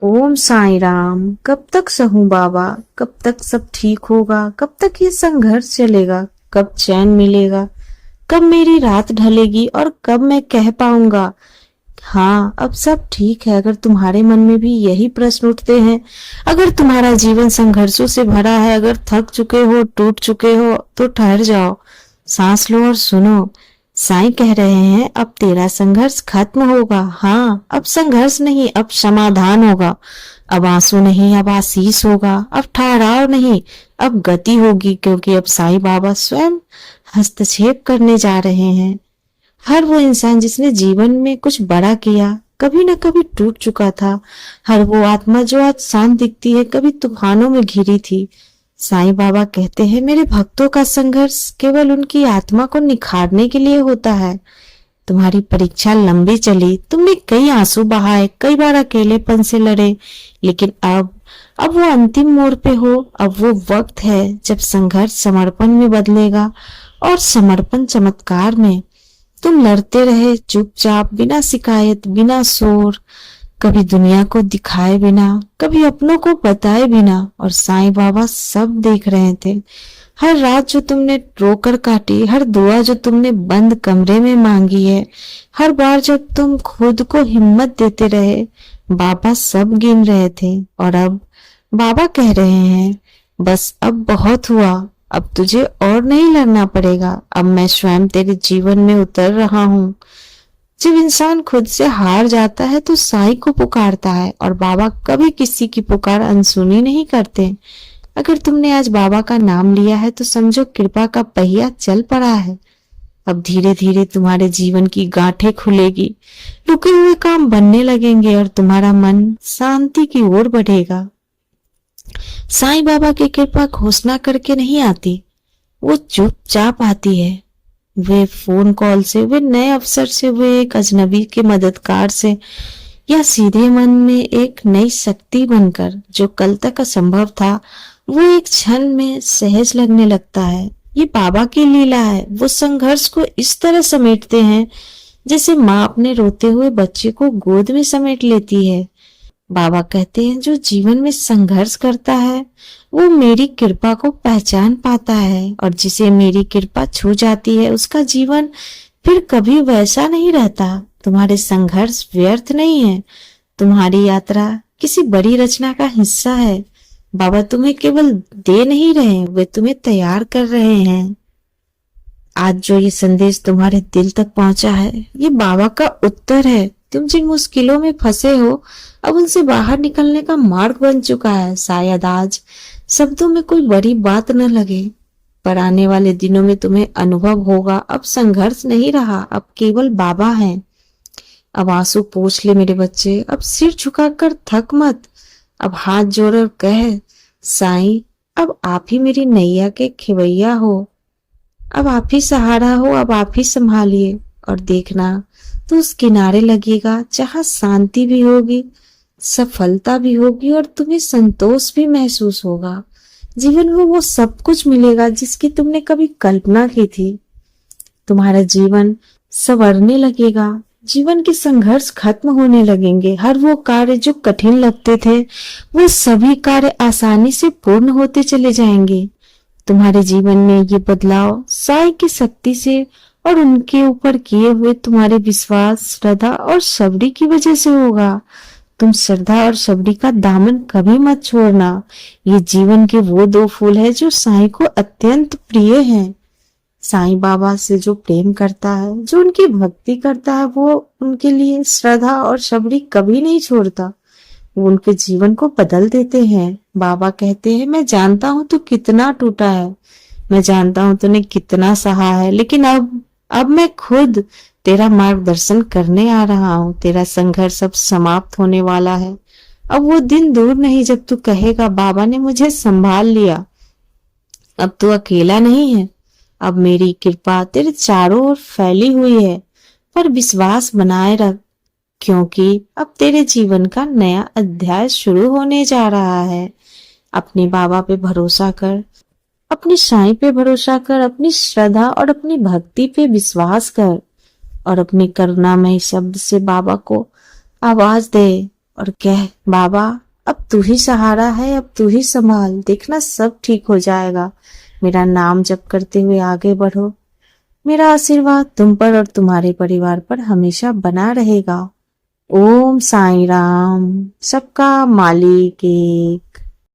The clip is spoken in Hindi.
ओम साईं राम। कब तक सहूं बाबा, कब तक सब ठीक होगा, कब तक ये संघर्ष चलेगा, कब चैन मिलेगा, कब मेरी रात ढलेगी और कब मैं कह पाऊंगा हाँ अब सब ठीक है। अगर तुम्हारे मन में भी यही प्रश्न उठते हैं, अगर तुम्हारा जीवन संघर्षों से भरा है, अगर थक चुके हो, टूट चुके हो, तो ठहर जाओ, सांस लो और सुनो। साईं कह रहे हैं अब तेरा संघर्ष खत्म होगा। हाँ, अब संघर्ष नहीं, अब समाधान होगा। अब आंसू नहीं, अब आशीष होगा। अब ठहराव नहीं, अब गति होगी, क्योंकि अब साईं बाबा स्वयं हस्तक्षेप करने जा रहे हैं। हर वो इंसान जिसने जीवन में कुछ बड़ा किया, कभी न कभी टूट चुका था। हर वो आत्मा जो आज शांत दिखती है, कभी तूफानों में घिरी थी। साईं बाबा कहते हैं मेरे भक्तों का संघर्ष केवल उनकी आत्मा को निखारने के लिए होता है। तुम्हारी परीक्षा लंबी चली, तुमने कई आंसू बहाए, कई बार अकेलेपन से लड़े, लेकिन अब वो अंतिम मोड़ पे हो। अब वो वक्त है जब संघर्ष समर्पण में बदलेगा और समर्पण चमत्कार में। तुम लड़ते रहे चुपचाप, बिना शिकायत, बिना शोर, कभी दुनिया को दिखाए बिना, कभी अपनों को बताए बिना, और साईं बाबा सब देख रहे थे। हर रात जो तुमने रोकर काटी, हर दुआ जो तुमने बंद कमरे में मांगी है, हर बार जब तुम खुद को हिम्मत देते रहे, बाबा सब गिन रहे थे। और अब बाबा कह रहे हैं बस अब बहुत हुआ, अब तुझे और नहीं लड़ना पड़ेगा, अब मैं स्वयं तेरे जीवन में उतर रहा हूँ। जब इंसान खुद से हार जाता है तो साईं को पुकारता है, और बाबा कभी किसी की पुकार अनसुनी नहीं करते। अगर तुमने आज बाबा का नाम लिया है तो समझो कृपा का पहिया चल पड़ा है। अब धीरे धीरे तुम्हारे जीवन की गांठें खुलेगी, रुके हुए काम बनने लगेंगे और तुम्हारा मन शांति की ओर बढ़ेगा। साईं बाबा की कृपा घोषणा करके नहीं आती, वो चुपचाप आती है। वे फोन कॉल से, वे नए अफसर से, वे एक अजनबी के मददगार से, या सीधे मन में एक नई शक्ति बनकर। जो कल तक असंभव था वो एक क्षण में सहज लगने लगता है। ये बाबा की लीला है। वो संघर्ष को इस तरह समेटते हैं जैसे माँ अपने रोते हुए बच्चे को गोद में समेट लेती है। बाबा कहते हैं जो जीवन में संघर्ष करता है वो मेरी कृपा को पहचान पाता है, और जिसे मेरी कृपा छू जाती है उसका जीवन फिर कभी वैसा नहीं रहता। तुम्हारे संघर्ष व्यर्थ नहीं है, तुम्हारी यात्रा किसी बड़ी रचना का हिस्सा है। बाबा तुम्हें केवल दे नहीं रहे, वे तुम्हें तैयार कर रहे हैं। आज जो ये संदेश तुम्हारे दिल तक पहुंचा है, ये बाबा का उत्तर है। तुम जिन मुश्किलों में फंसे हो, अब उनसे बाहर निकलने का मार्ग बन चुका है। शायद आज शब्दों में कोई बड़ी बात न लगे, पर आने वाले दिनों में तुम्हें अनुभव होगा अब संघर्ष नहीं रहा, अब केवल बाबा हैं। अब आंसू पोंछ ले मेरे बच्चे, अब सिर झुकाकर थक मत, अब हाथ जोड़ और कह साईं अब आप ही मेरी नैया के खिवैया हो, अब आप ही सहारा हो, अब आप ही संभालिए। और देखना तो उस किनारे लगेगा जहां शांति भी होगी, सफलता भी होगी, और तुम्हें संतोष भी महसूस होगा। जीवन में वो सब कुछ मिलेगा जिसकी तुमने कभी कल्पना की थी। तुम्हारा जीवन संवरने लगेगा, जीवन के संघर्ष खत्म होने लगेंगे। हर वो कार्य जो कठिन लगते थे वो सभी कार्य आसानी से पूर्ण होते चले जाएंगे। तुम्हारे जीवन में ये बदलाव साईं की शक्ति से और उनके ऊपर किए हुए तुम्हारे विश्वास, श्रद्धा और सबरी की वजह से होगा। तुम श्रद्धा और सबरी का दामन कभी मत छोड़ना। ये जीवन के वो दो फूल है जो साईं को अत्यंत प्रिय हैं। साईं बाबा से जो प्रेम करता है, जो उनकी भक्ति करता है, वो उनके लिए श्रद्धा और सबरी कभी नहीं छोड़ता। वो उनके जीवन को बदल देते हैं। बाबा कहते हैं मैं जानता हूं तू कितना टूटा है, मैं जानता हूं तूने कितना सहा है, लेकिन अब मैं खुद तेरा मार्गदर्शन करने आ रहा हूं। तेरा संघर्ष अब समाप्त होने वाला है। अब वो दिन दूर नहीं जब तू कहेगा बाबा ने मुझे संभाल लिया। अब तू अकेला नहीं है, अब मेरी कृपा तेरे चारों ओर फैली हुई है। पर विश्वास बनाए रख, क्योंकि अब तेरे जीवन का नया अध्याय शुरू होने जा रहा है। अपने बाबा पे भरोसा कर, अपनी साईं पे भरोसा कर, अपनी श्रद्धा और अपनी भक्ति पे विश्वास कर, और अपने करुणामय शब्द से बाबा को आवाज दे और कह, बाबा अब तू ही सहारा है, अब तू ही संभाल, देखना सब ठीक हो जाएगा। मेरा नाम जप करते हुए आगे बढ़ो। मेरा आशीर्वाद तुम पर और तुम्हारे परिवार पर हमेशा बना रहेगा। ओम साईं राम। सबका मालिक एक।